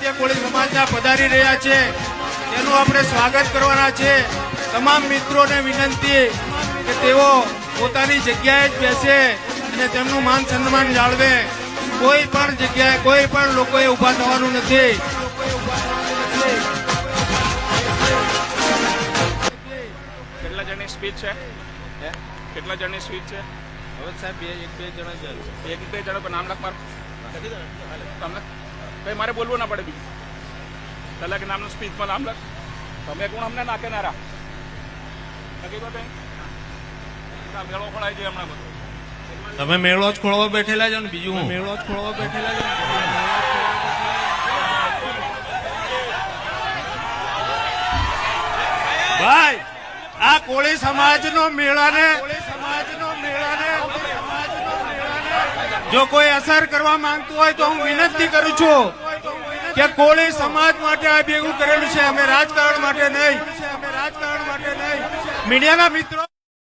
ભારતીય કોળી સમાજના પધારી રહ્યા છે તેનું આપણે સ્વાગત કરવાના છે। તમામ મિત્રોને વિનંતી કે તેઓ પોતાની જગ્યાએ જ બેસે અને તેમનું માન સન્માન જાળવે। કોઈ પણ જગ્યાએ કોઈ પણ લોકોએ ઊભા થવાનું નથી। કેટલા જણની સ્પીચ છે? કેટલા જણની સ્પીચ છે? હવે સાહેબ એક બે જણા જ છે। એક બે જણો પર નામ લખ મારું તમને કઈ મારે બોલવું ના પડે બીજું પહેલા કે નામનું સ્પીચમાં નામ લખ તમે કોણ અમને નાખે નારા નક્કી કહો કઈ મેળો ખોલાય છે હમણાં બધું તમે મેળો જ ખોળવા બેઠેલા છો ને બીજું મેળો જ ખોળવા બેઠેલા છો ભાઈ આ કોળી સમાજનો મેળાને જો કોઈ અસર કરવા માંગતું હોય તો હું વિનંતી કરું છું કે કોળી સમાજ માટે આ ભેગું કરેલું છે। અમે રાજકારણ માટે નહીં। મીડિયાના મિત્રો